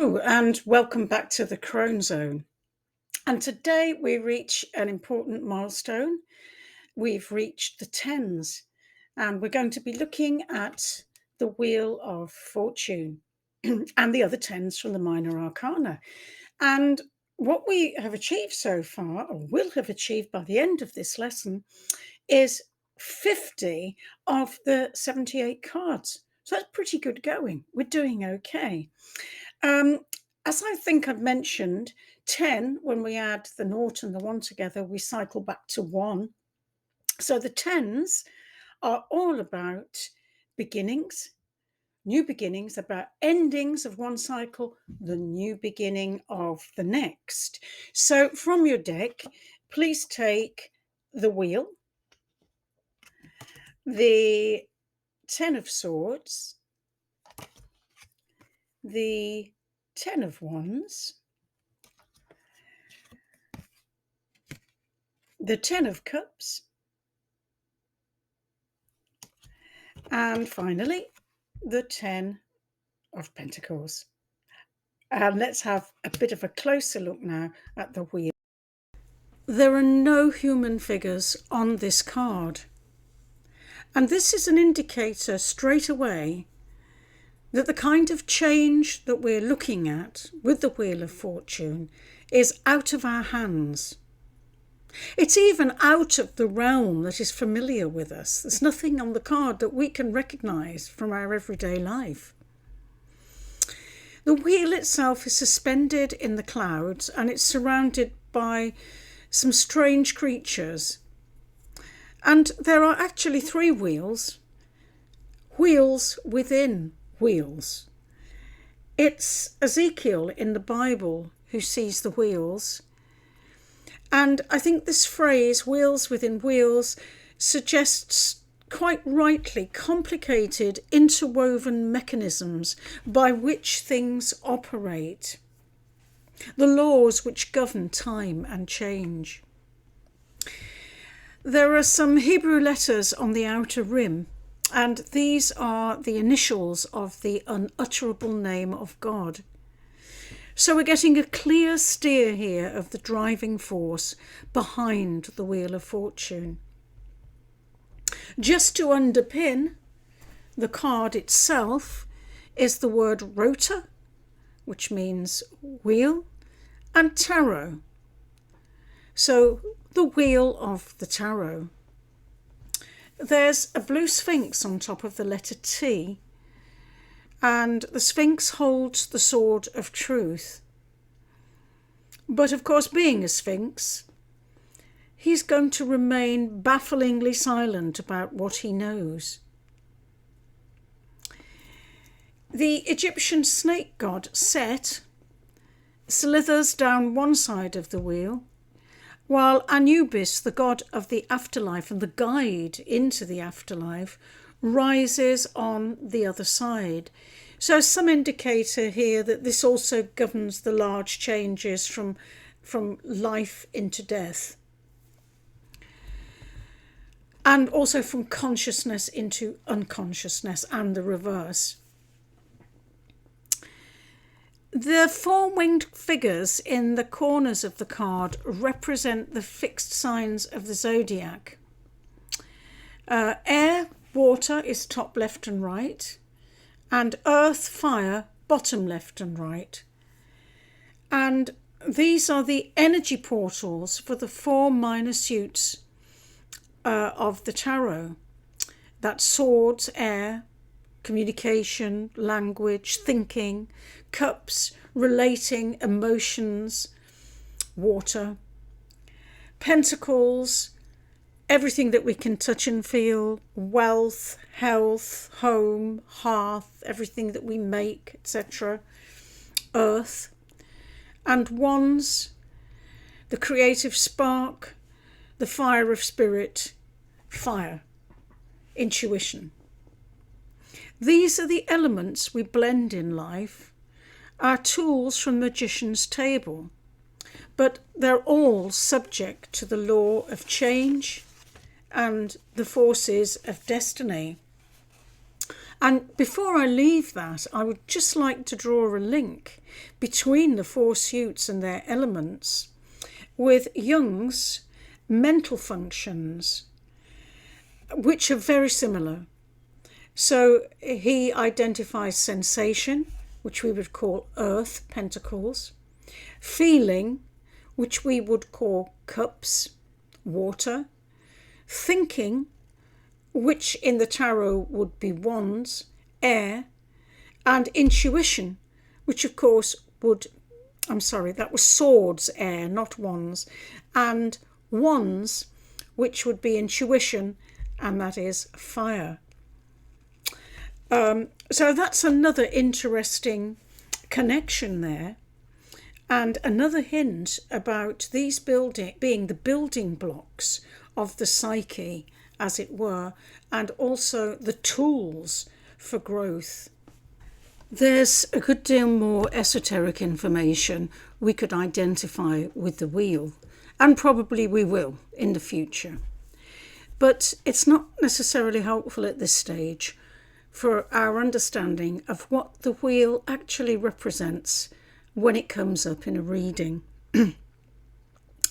Hello and welcome back to the Crone Zone. And today we reach an important milestone. We've reached the tens, and we're going to be looking at the Wheel of Fortune and the other tens from the Minor Arcana. And what we have achieved so far, or will have achieved by the end of this lesson, is 50 of the 78 cards. So that's pretty good going. We're doing okay. As I think I've mentioned, 10, when we add the naught and the 1 together, we cycle back to 1. So the tens are all about beginnings, new beginnings, about endings of one cycle, the new beginning of the next. So from your deck, please take the wheel, the 10 of swords, the 10 of wands, the 10 of cups, and finally the 10 of pentacles. And let's have a bit of a closer look now at the wheel. There are no human figures on this card, and this is an indicator straight away that the kind of change that we're looking at with the Wheel of Fortune is out of our hands. It's even out of the realm that is familiar with us. There's nothing on the card that we can recognise from our everyday life. The wheel itself is suspended in the clouds, and it's surrounded by some strange creatures. And there are actually 3 wheels within wheels. It's Ezekiel in the Bible who sees the wheels. And I think this phrase, wheels within wheels, suggests quite rightly complicated, interwoven mechanisms by which things operate, the laws which govern time and change. There are some Hebrew letters on the outer rim, and these are the initials of the unutterable name of God. So we're getting a clear steer here of the driving force behind the Wheel of Fortune. Just to underpin the card itself is the word rota, which means wheel, and tarot. So the wheel of the tarot. There's a blue sphinx on top of the letter T, and the Sphinx holds the sword of truth. But of course, being a Sphinx, he's going to remain bafflingly silent about what he knows. The Egyptian snake god Set slithers down one side of the wheel, while Anubis, the god of the afterlife and the guide into the afterlife, rises on the other side. So some indicator here that this also governs the large changes from life into death, and also from consciousness into unconsciousness, and the reverse. The 4 winged figures in the corners of the card represent the fixed signs of the zodiac. Air, water is top left and right, and earth, fire, bottom left and right. And these are the energy portals for the 4 minor suits of the tarot. That's swords, air, communication, language, thinking; cups, relating, emotions, water; pentacles, everything that we can touch and feel, wealth, health, home, hearth, everything that we make, etc. Earth; and wands, the creative spark, the fire of spirit, fire, intuition. These are the elements we blend in life, our tools from Magician's table, but they're all subject to the law of change and the forces of destiny. And before I leave that, I would just like to draw a link between the four suits and their elements with Jung's mental functions, which are very similar. So he identifies sensation, which we would call earth, pentacles, feeling, which we would call cups, water, thinking, which in the tarot would be wands, air, and intuition, which of course would, I'm sorry, that was swords, air, not wands, and wands, which would be intuition, and that is fire. So that's another interesting connection there, and another hint about these being the building blocks of the psyche, as it were, and also the tools for growth. There's a good deal more esoteric information we could identify with the wheel, and probably we will in the future. But it's not necessarily helpful at this stage for our understanding of what the wheel actually represents when it comes up in a reading. And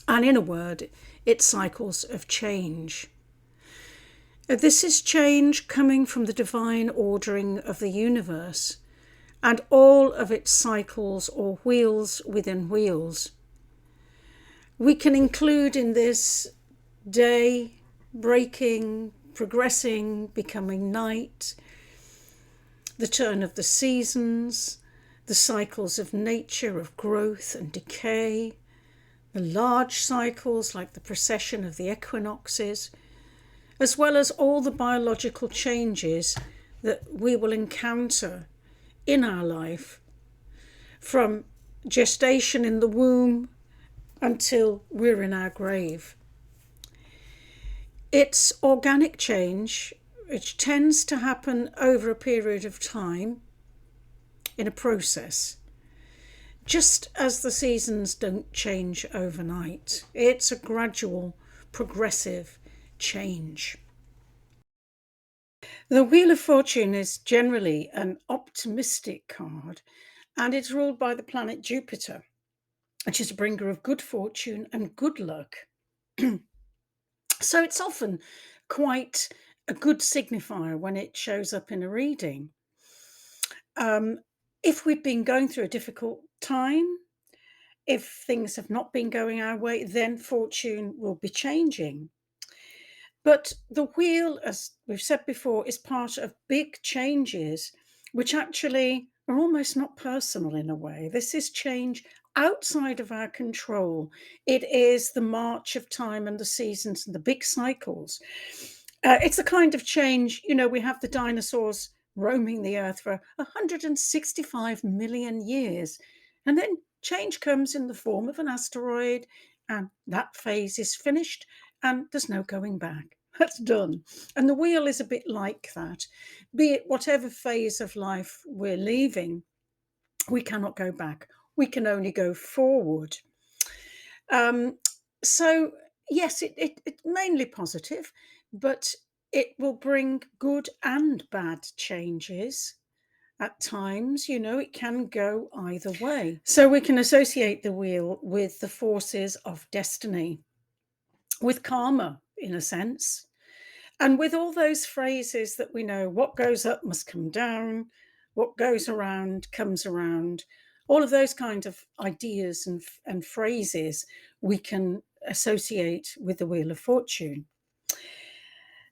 in a word, it's cycles of change. This is change coming from the divine ordering of the universe and all of its cycles or wheels within wheels. We can include in this day, breaking, progressing, becoming night, the turn of the seasons, the cycles of nature of growth and decay, the large cycles like the precession of the equinoxes, as well as all the biological changes that we will encounter in our life, from gestation in the womb until we're in our grave. It's organic change, which tends to happen over a period of time in a process, just as the seasons don't change overnight. It's a gradual, progressive change. The Wheel of Fortune is generally an optimistic card, and it's ruled by the planet Jupiter, which is a bringer of good fortune and good luck. So it's often quite a good signifier when it shows up in a reading. If we've been going through a difficult time, if things have not been going our way, then fortune will be changing. But the wheel, as we've said before, is part of big changes, which actually are almost not personal in a way. This is change outside of our control. It is the march of time and the seasons and the big cycles. It's the kind of change, we have the dinosaurs roaming the earth for 165 million years. And then change comes in the form of an asteroid, and that phase is finished, and there's no going back. That's done. And the wheel is a bit like that. Be it whatever phase of life we're leaving, we cannot go back. We can only go forward. So, yes, it's mainly positive, but it will bring good and bad changes. At times, it can go either way. So we can associate the wheel with the forces of destiny, with karma, in a sense, and with all those phrases that we know: what goes up must come down, what goes around comes around. All of those kind of ideas and phrases we can associate with the Wheel of Fortune.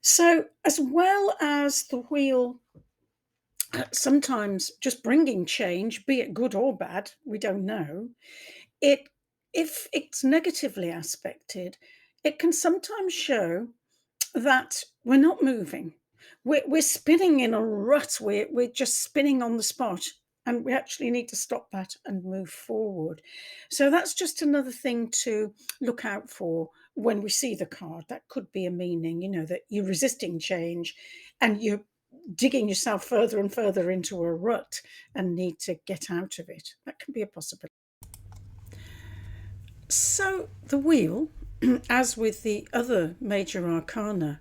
So, as well as the wheel sometimes just bringing change, be it good or bad, we don't know, if it's negatively aspected, it can sometimes show that we're not moving. We're spinning in a rut. We're just spinning on the spot, and we actually need to stop that and move forward. So that's just another thing to look out for when we see the card. That could be a meaning, that you're resisting change and you're digging yourself further and further into a rut and need to get out of it. That can be a possibility. So the wheel as with the other major arcana,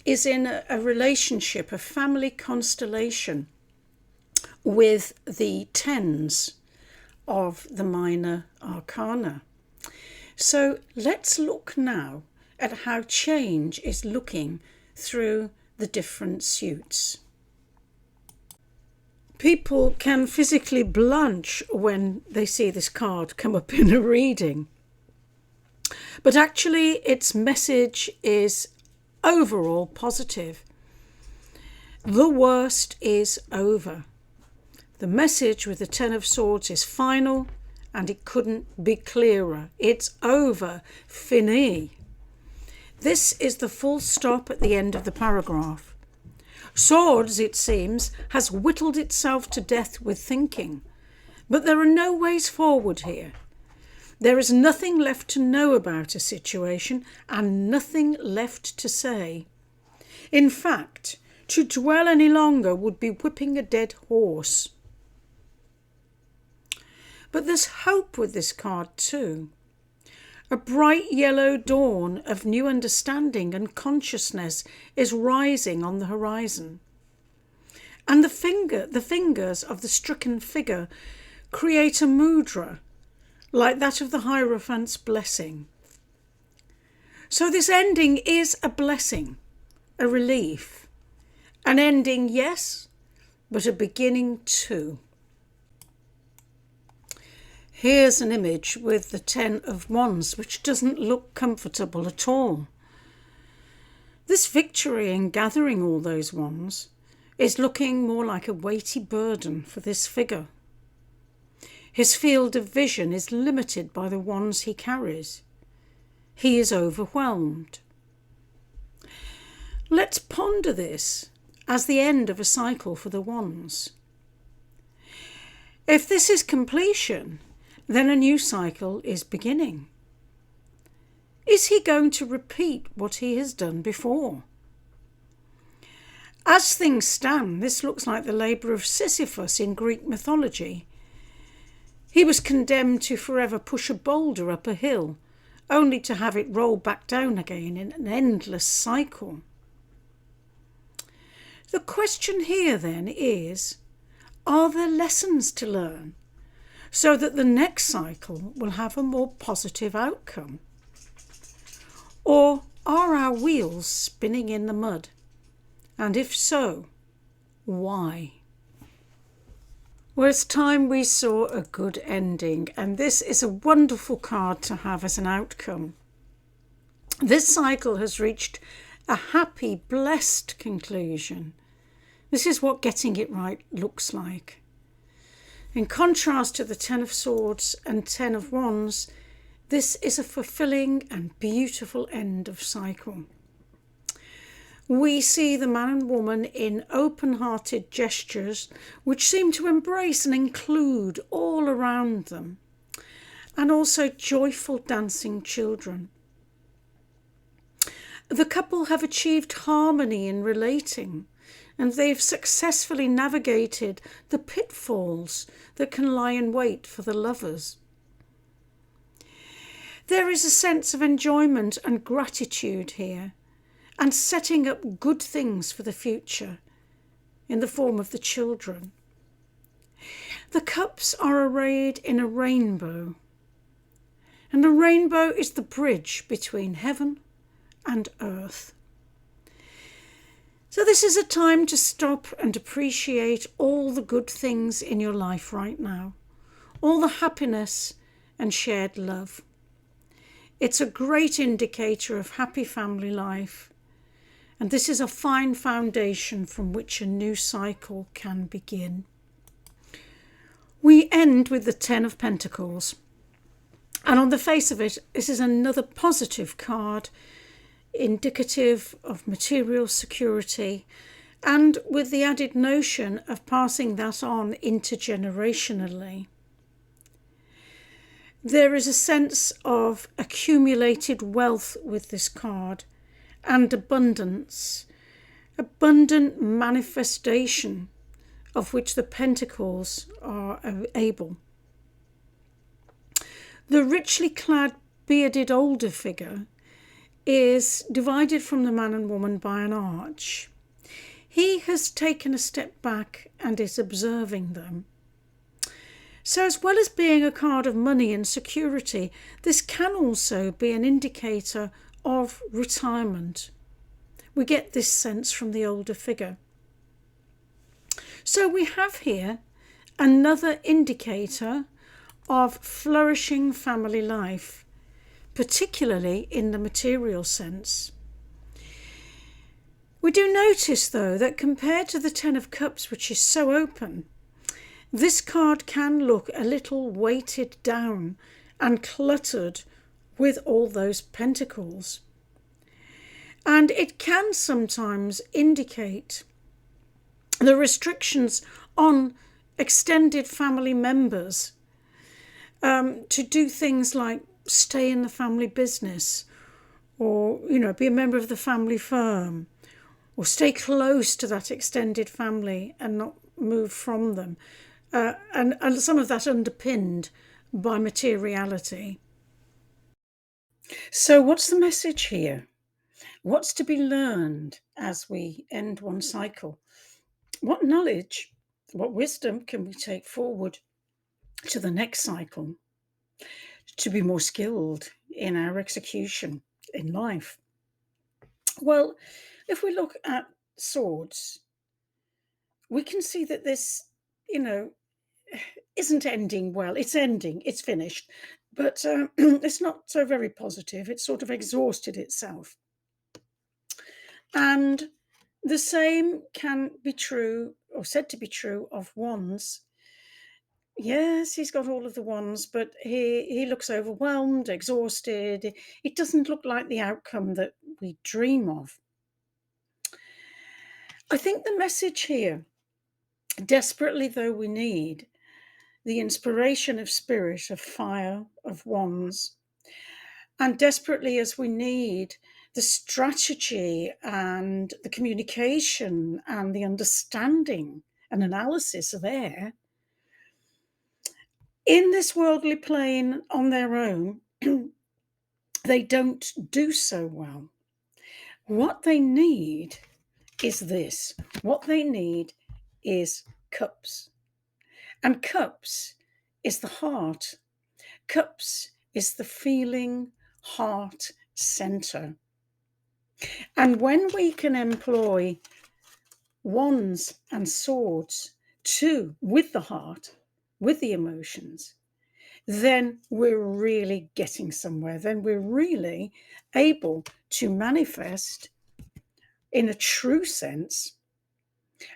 is in a relationship, a family constellation with the tens of the minor arcana. So let's look now at how change is looking through the different suits. People can physically blanch when they see this card come up in a reading. But actually, its message is overall positive. The worst is over. The message with the Ten of Swords is final, and it couldn't be clearer. It's over. Fini. This is the full stop at the end of the paragraph. Swords, it seems, has whittled itself to death with thinking. But there are no ways forward here. There is nothing left to know about a situation and nothing left to say. In fact, to dwell any longer would be whipping a dead horse. But there's hope with this card too. A bright yellow dawn of new understanding and consciousness is rising on the horizon. And the fingers of the stricken figure create a mudra, like that of the Hierophant's blessing. So this ending is a blessing, a relief. An ending, yes, but a beginning too. Here's an image with the Ten of Wands, which doesn't look comfortable at all. This victory in gathering all those wands is looking more like a weighty burden for this figure. His field of vision is limited by the wands he carries. He is overwhelmed. Let's ponder this as the end of a cycle for the wands. If this is completion, then a new cycle is beginning. Is he going to repeat what he has done before? As things stand, this looks like the labour of Sisyphus in Greek mythology. He was condemned to forever push a boulder up a hill, only to have it roll back down again in an endless cycle. The question here then is, are there lessons to learn so that the next cycle will have a more positive outcome? Or are our wheels spinning in the mud? And if so, why? Well, it's time we saw a good ending, and this is a wonderful card to have as an outcome. This cycle has reached a happy, blessed conclusion. This is what getting it right looks like. In contrast to the Ten of Swords and Ten of Wands, this is a fulfilling and beautiful end of cycle. We see the man and woman in open-hearted gestures which seem to embrace and include all around them, and also joyful dancing children. The couple have achieved harmony in relating, and they've successfully navigated the pitfalls that can lie in wait for the lovers. There is a sense of enjoyment and gratitude here, and setting up good things for the future in the form of the children. The cups are arrayed in a rainbow, and the rainbow is the bridge between heaven and earth. So this is a time to stop and appreciate all the good things in your life right now, all the happiness and shared love. It's a great indicator of happy family life, and this is a fine foundation from which a new cycle can begin. We end with the Ten of Pentacles, and on the face of it, this is another positive card, indicative of material security, and with the added notion of passing that on intergenerationally. There is a sense of accumulated wealth with this card and abundance, abundant manifestation of which the Pentacles are able. The richly clad bearded older figure is divided from the man and woman by an arch. He has taken a step back and is observing them. So as well as being a card of money and security, this can also be an indicator of retirement. We get this sense from the older figure. So we have here another indicator of flourishing family life, particularly in the material sense. We do notice, though, that compared to the Ten of Cups, which is so open, this card can look a little weighted down and cluttered with all those pentacles. And it can sometimes indicate the restrictions on extended family members to do things like stay in the family business, or, be a member of the family firm, or stay close to that extended family and not move from them. And some of that underpinned by materiality. So what's the message here? What's to be learned as we end one cycle? What knowledge, what wisdom can we take forward to the next cycle to be more skilled in our execution in life? Well, if we look at swords, we can see that this, isn't ending well. It's ending, it's finished, but it's not so very positive. It's sort of exhausted itself. And the same can be true, or said to be true, of wands. Yes, he's got all of the wands, but he looks overwhelmed, exhausted. It doesn't look like the outcome that we dream of. I think the message here, desperately though we need the inspiration of spirit, of fire, of wands, and desperately as we need the strategy and the communication and the understanding and analysis of air, in this worldly plane on their own, they don't do so well. What they need is this. What they need is cups. And cups is the heart. Cups is the feeling heart center. And when we can employ wands and swords too, with the heart, with the emotions, then we're really getting somewhere. Then we're really able to manifest in a true sense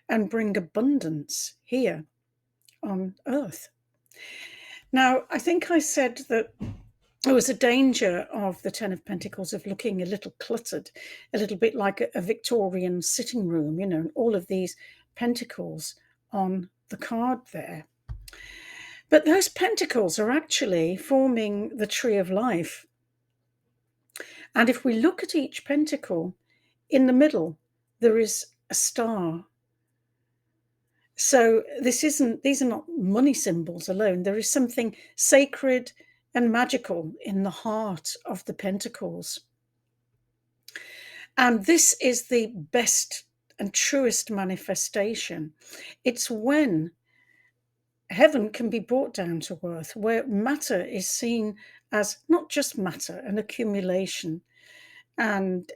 and bring abundance here on earth. Now, I think I said that there was a danger of the Ten of Pentacles of looking a little cluttered, a little bit like a Victorian sitting room, and all of these pentacles on the card there. But those pentacles are actually forming the tree of life. And if we look at each pentacle, in the middle, there is a star. So these are not money symbols alone. There is something sacred and magical in the heart of the pentacles. And this is the best and truest manifestation. It's when heaven can be brought down to earth, where matter is seen as not just matter, an accumulation and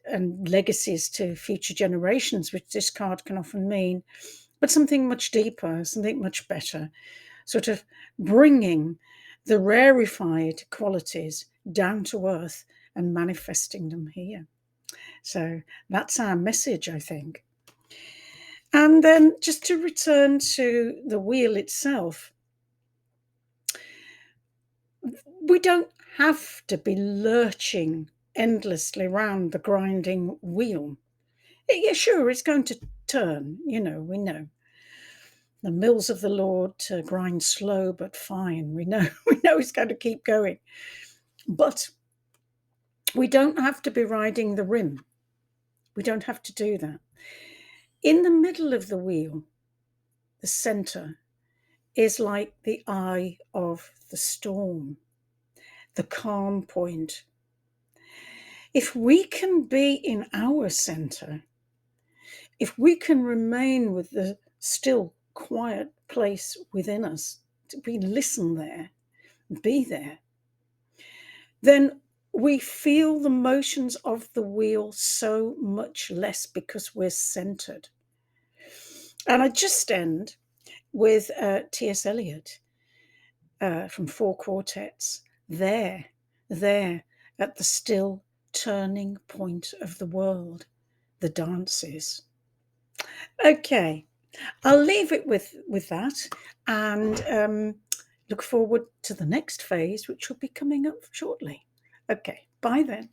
legacies to future generations, which this card can often mean, but something much deeper, something much better, sort of bringing the rarefied qualities down to earth and manifesting them here. So that's our message, I think. And then just to return to the wheel itself, we don't have to be lurching endlessly around the grinding wheel. Yeah, sure, it's going to turn, we know. The mills of the Lord grind slow but fine. We know it's going to keep going. But we don't have to be riding the rim. We don't have to do that. In the middle of the wheel, the center is like the eye of the storm, the calm point. If we can be in our center, if we can remain with the still, quiet place within us, to be listen there, be there, then we feel the motions of the wheel so much less because we're centered. And I just end with T.S. Eliot from Four Quartets. There at the still turning point of the world, the dance is. Okay, I'll leave it with that, and look forward to the next phase, which will be coming up shortly. Okay, bye then.